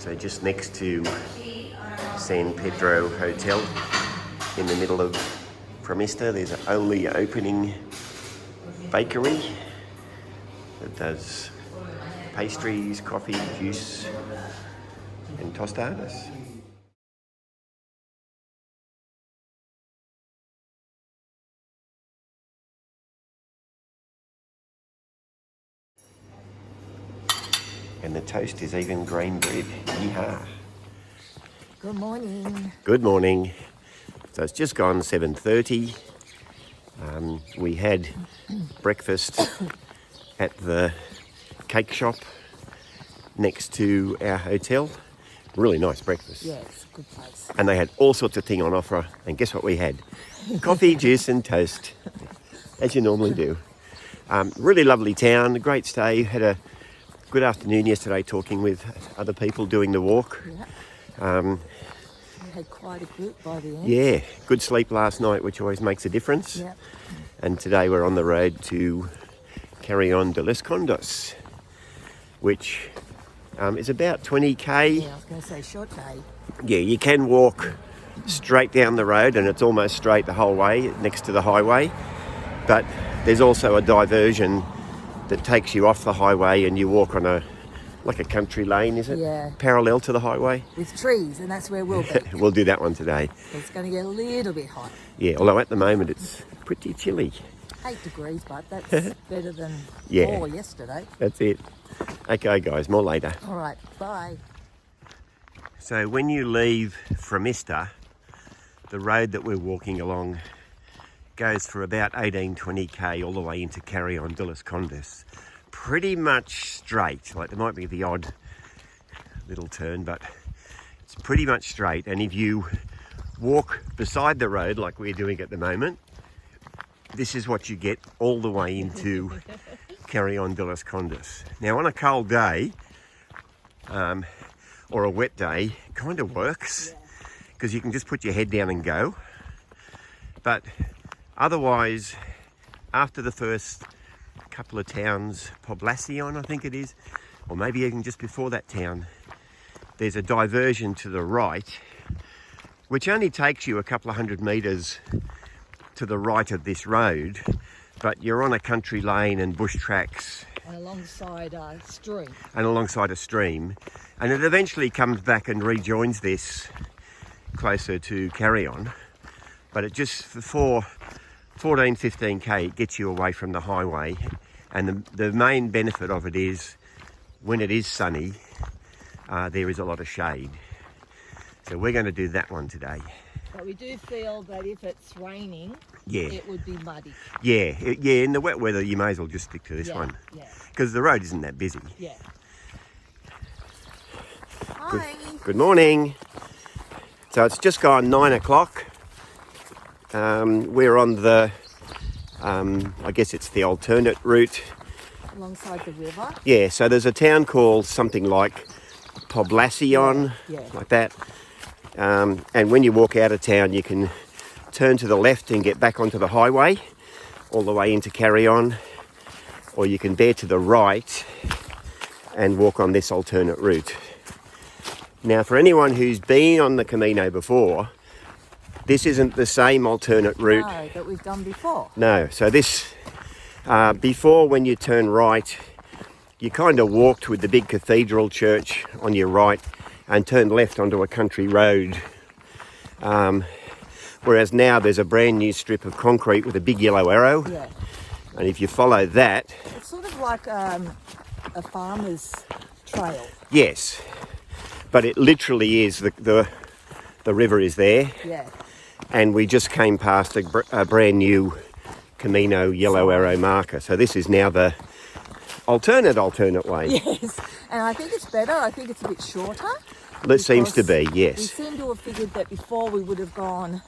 So just next to San Pedro Hotel, in the middle of Proemister, there's an only opening bakery that does pastries, coffee, juice and tostadas. And the toast is even grain bread. Yeehaw. Good morning. Good morning. So it's just gone 7:30. We had breakfast at the cake shop next to our hotel. Really nice breakfast. Yeah, it's a good place. And they had all sorts of things on offer. And guess what we had? Coffee, juice and toast, as you normally do. Really lovely town, a great stay. Had a good afternoon yesterday talking with other people doing the walk. Yeah. We had quite a group by the end. Yeah, good sleep last night, which always makes a difference. Yep. And today we're on the road to Carrion de Los Condes, which is about 20k. Yeah, I was going to say short day. Yeah, you can walk straight down the road and it's almost straight the whole way next to the highway. But there's also a diversion that takes you off the highway and you walk on like a country lane, is it? Yeah. Parallel to the highway. With trees, and that's where we'll be. We'll do that one today. It's going to get a little bit hot. Yeah, although at the moment it's pretty chilly. 8 degrees, but that's better than 4 yesterday. That's it. Okay guys, more later. All right, bye. So when you leave Proemister, the road that we're walking along goes for about 18-20k all the way into Carrion de Los Condes. Pretty much straight, like there might be the odd little turn, but it's pretty much straight. And if you walk beside the road like we're doing at the moment, this is what you get all the way into Carrion de Los Condes. Now on a cold day, or a wet day, kind of works, because you can just put your head down and go. But otherwise, after the first couple of towns, Poblacion I think it is, or maybe even just before that town, there's a diversion to the right, which only takes you a couple of 100 metres to the right of this road, but you're on a country lane and bush tracks. And alongside a stream. And alongside a stream. And it eventually comes back and rejoins this closer to Carrion. But it just, for 14-15k, it gets you away from the highway. And the main benefit of it is, when it is sunny, there is a lot of shade. So we're going to do that one today. But we do feel that if it's raining, it would be muddy. Yeah, in the wet weather, you may as well just stick to this one. Yeah. Because the road isn't that busy. Yeah. Hi. Good morning. So it's just gone 9 o'clock. We're on the, I guess it's the alternate route. Alongside the river. Yeah, so there's a town called something like Poblacion, like that. And when you walk out of town, you can turn to the left and get back onto the highway, all the way into Carrion, or you can bear to the right and walk on this alternate route. Now, for anyone who's been on the Camino before, this isn't the same alternate route. No, that we've done before. No, so this, before when you turn right, you kind of walked with the big cathedral church on your right and turned left onto a country road. Whereas now there's a brand new strip of concrete with a big yellow arrow. Yeah. And if you follow that... It's sort of like a farmer's trail. Yes, but it literally is, the river is there. Yeah. And we just came past a brand new Camino yellow arrow marker. So this is now the alternate way. Yes, and I think it's better. I think it's a bit shorter. It seems to be, We yes. seem to have figured that before we would have gone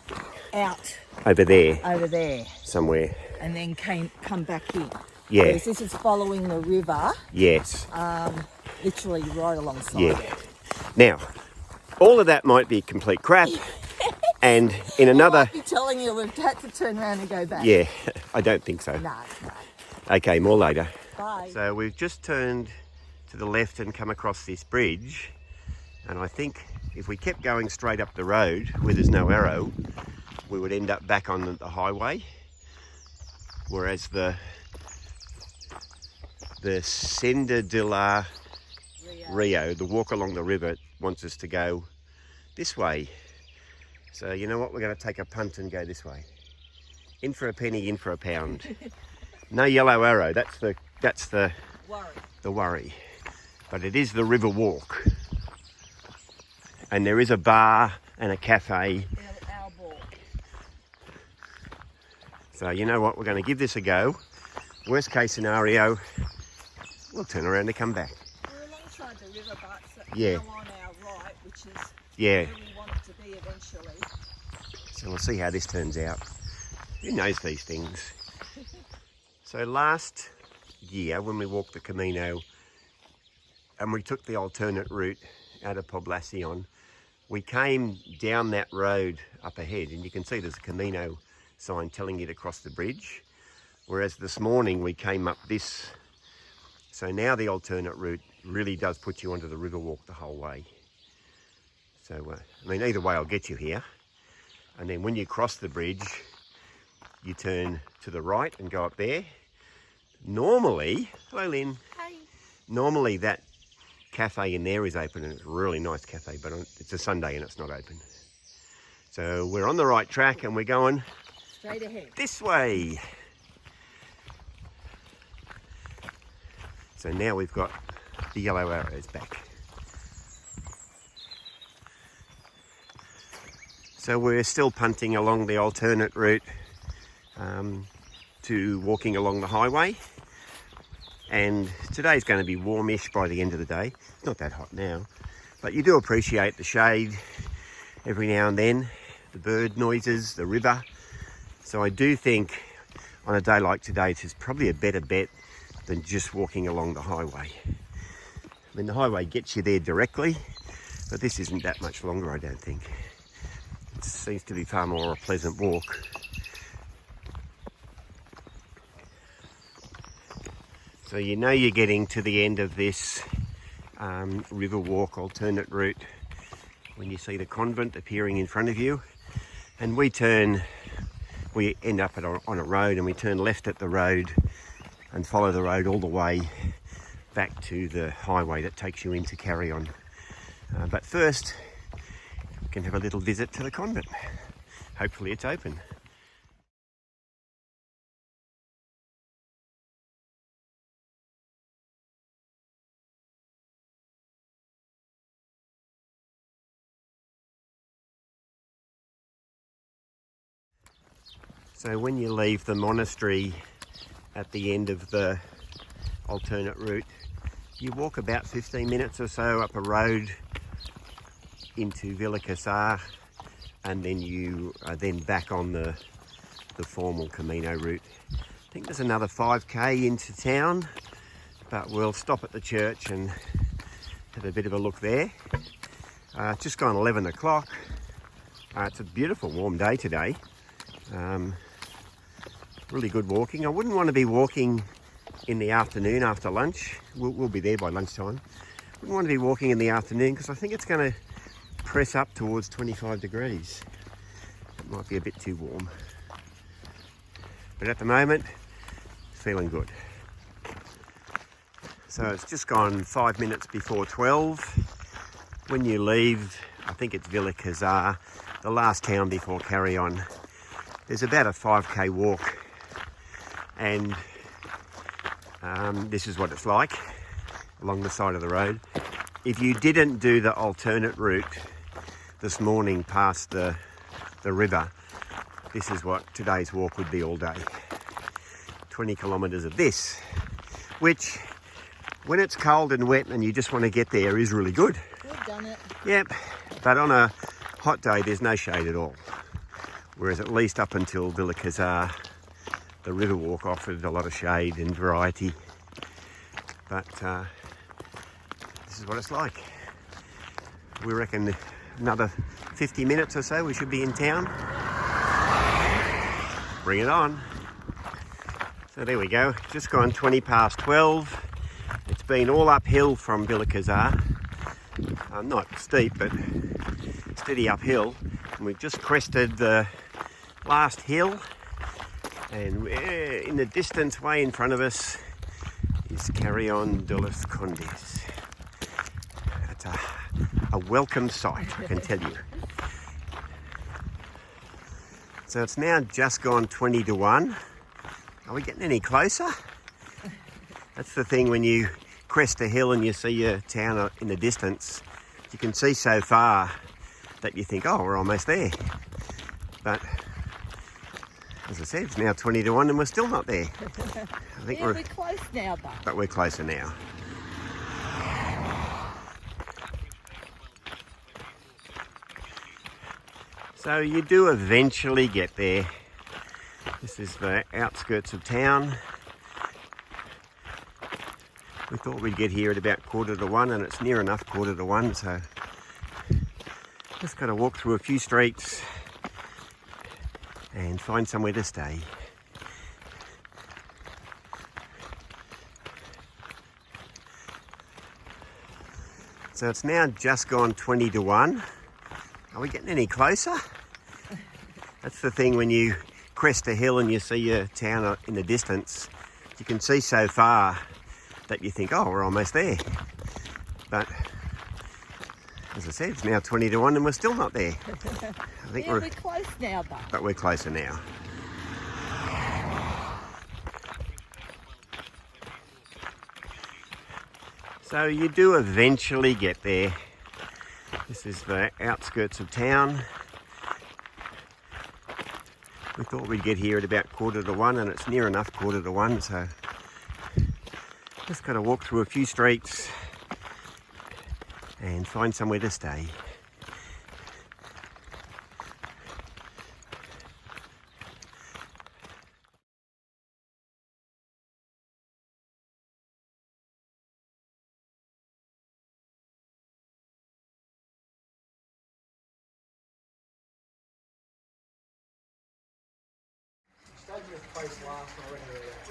out Over there, somewhere, somewhere. and then come back in. Yeah. Whereas this is following the river, Yes. literally right alongside Yeah. it. Now, all of that might be complete crap. And in another... I might be telling you we've had to turn around and go back. Yeah, I don't think so. No. Okay, more later. Bye. So we've just turned to the left and come across this bridge. And I think if we kept going straight up the road where there's no arrow, we would end up back on the highway. Whereas the Senda de la Rio, the walk along the river, wants us to go this way. So you know what, we're going to take a punt and go this way. In for a penny, in for a pound. No yellow arrow, that's the worry. But it is the river walk. And there is a bar and a cafe. So you know what, we're going to give this a go. Worst case scenario, we'll turn around and come back. We're alongside the river, but yeah. on our right, which is yeah. where we want it to be eventually. So we'll see how this turns out. Who knows these things? So last year when we walked the Camino and we took the alternate route out of Poblacion, we came down that road up ahead, and you can see there's a Camino sign telling you to cross the bridge. Whereas this morning we came up this. So now the alternate route really does put you onto the river walk the whole way. So, I mean, either way I'll get you here. And then when you cross the bridge, you turn to the right and go up there. Normally, hello Lynn. Hey. Normally that cafe in there is open, and it's a really nice cafe, but it's a Sunday and it's not open. So we're on the right track and we're going straight ahead this way. So now we've got the yellow arrows back. So we're still punting along the alternate route to walking along the highway. And today's going to be warmish by the end of the day. It's not that hot now, but you do appreciate the shade every now and then, the bird noises, the river. So I do think on a day like today, it's probably a better bet than just walking along the highway. I mean, the highway gets you there directly, but this isn't that much longer, I don't think. It seems to be far more a pleasant walk. So you know you're getting to the end of this river walk alternate route when you see the convent appearing in front of you. And we end up on a road, and we turn left at the road and follow the road all the way back to the highway that takes you into Carrion. But first, we can have a little visit to the convent. Hopefully it's open. So when you leave the monastery at the end of the alternate route, you walk about 15 minutes or so up a road into Villa Casar, and then you are then back on the formal Camino route. I think there's another 5k into town, but we'll stop at the church and have a bit of a look there. It's just gone 11 o'clock. It's a beautiful warm day today. Really good walking. I wouldn't want to be walking in the afternoon after lunch. We'll be there by lunchtime. Wouldn't want to be walking in the afternoon because I think it's going to press up towards 25 degrees. It might be a bit too warm. But at the moment, feeling good. So it's just gone 5 minutes before 12. When you leave, I think it's Villa Casar, the last town before Carrion, there's about a 5k walk, and this is what it's like along the side of the road. If you didn't do the alternate route this morning past the river, this is what today's walk would be all day. 20 kilometres of this, which when it's cold and wet and you just want to get there is really good. We've done it. Yep, but on a hot day there's no shade at all. Whereas at least up until Villa Casar, the river walk offered a lot of shade and variety. But this is what it's like. We reckon another 50 minutes or so we should be in town. Bring it on. So there we go, just gone 20 past 12. It's been all uphill from Villa Casar. not steep, but steady uphill. And we've just crested the last hill, and in the distance, way in front of us, is Carrion de Los Condes. That's a welcome sight, I can tell you. So it's now just gone 20 to 1. Are we getting any closer? That's the thing when you crest a hill and you see your town in the distance. You can see so far that you think, oh, we're almost there. But as I said, it's now 20 to 1 and we're still not there. I think we're close now, but we're closer now. So you do eventually get there. This is the outskirts of town. We thought we'd get here at about 1:45, and it's near enough 1:45, so just got to walk through a few streets and find somewhere to stay. So it's now just gone 20 to 1. Are we getting any closer? That's the thing when you crest a hill and you see your town in the distance. You can see so far that you think, oh, we're almost there. But as I said, it's now 20 to 1 and we're still not there. I think we're close now, but we're closer now. So you do eventually get there. This is the outskirts of town. We thought we'd get here at about 1:45, and it's near enough 1:45, so just got to walk through a few streets and find somewhere to stay. Stayed in this place last night.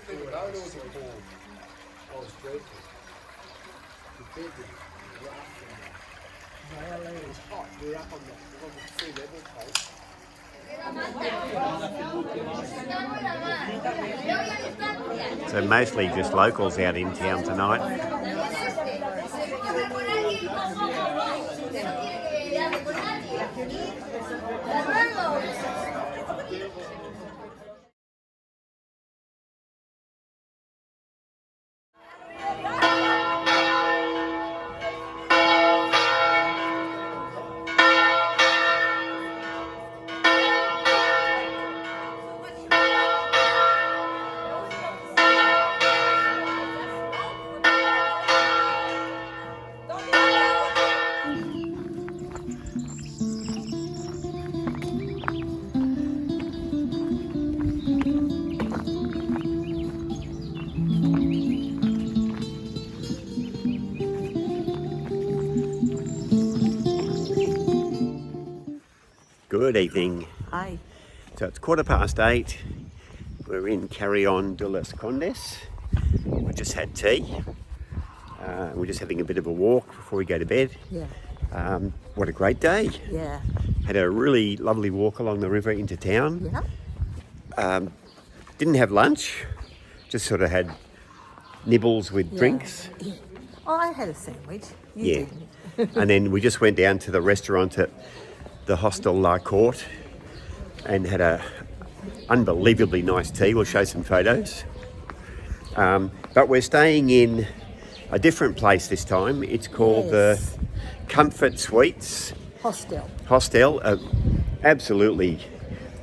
We didn't know there was a pool. I was dreadful. The bed was rough and it was hot. We were up on the sea level place. So mostly just locals out in town tonight. Good evening. Hi. So it's 8:15. We're in Carrion de Los Condes. We just had tea. We're just having a bit of a walk before we go to bed. Yeah. What a great day. Yeah. Had a really lovely walk along the river into town. Yeah. Didn't have lunch. Just sort of had nibbles with drinks. Yeah. Oh, I had a sandwich. You didn't. And then we just went down to the restaurant at the Hostel La Courte and had a unbelievably nice tea. We'll show some photos. But we're staying in a different place this time. It's called the Comfort Suites Hostel. Absolutely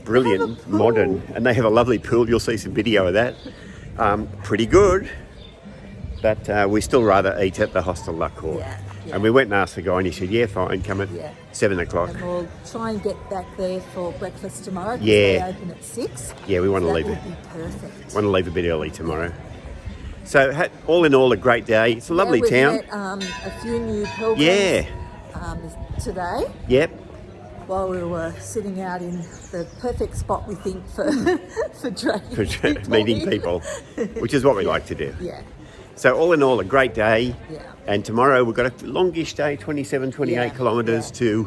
brilliant, modern, and they have a lovely pool. You'll see some video of that. Pretty good, but we still rather eat at the Hostel La Courte. Yeah. And we went and asked the guy and he said, yeah, fine, come at 7 o'clock. And we'll try and get back there for breakfast tomorrow because Yeah. they open at 6. Yeah, we want to leave it. That would be perfect. Want to leave a bit early tomorrow. So all in all, a great day. It's a lovely town. We've met a few new pilgrims today. Yep. While we were sitting out in the perfect spot, we think, for For meeting people, which is what we like to do. Yeah. So all in all, a great day. Yeah. And tomorrow we've got a longish day, 27, 28 kilometres to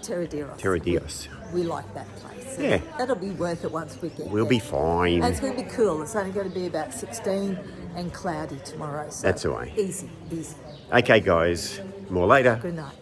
Terradios. We like that place. So Yeah. that'll be worth it once we get We'll there. be fine. And it's going to be cool. It's only going to be about 16 and cloudy tomorrow. So That's all right. Easy. Okay, guys. More later. Good night.